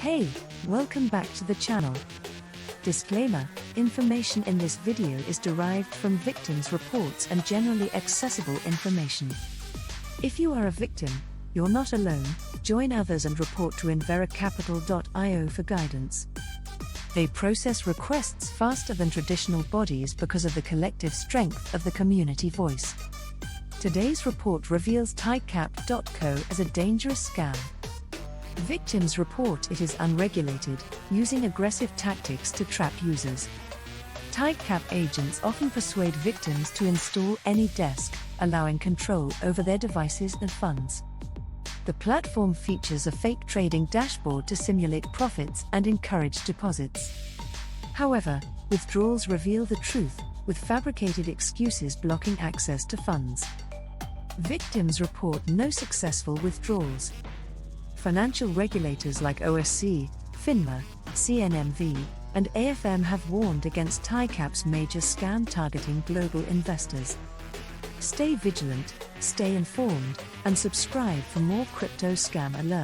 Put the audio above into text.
Hey, welcome back to the channel. Disclaimer: information in this video is derived from victims' reports and generally accessible information. If you are a victim, you're not alone. Join others and report to unverifiable.io for guidance. They process requests faster than traditional bodies because of the collective strength of the community voice. Today's report reveals TIGCAP.co as a dangerous scam. Victims report it is unregulated, using aggressive tactics to trap users. TIGCAP agents often persuade victims to install AnyDesk, allowing control over their devices and funds. The platform features a fake trading dashboard to simulate profits and encourage deposits. However, withdrawals reveal the truth, with fabricated excuses blocking access to funds. Victims report no successful withdrawals. Financial regulators like OSC, FINMA, CNMV, and AFM have warned against TIGCAP's major scam targeting global investors. Stay vigilant, stay informed, and subscribe for more crypto scam alerts.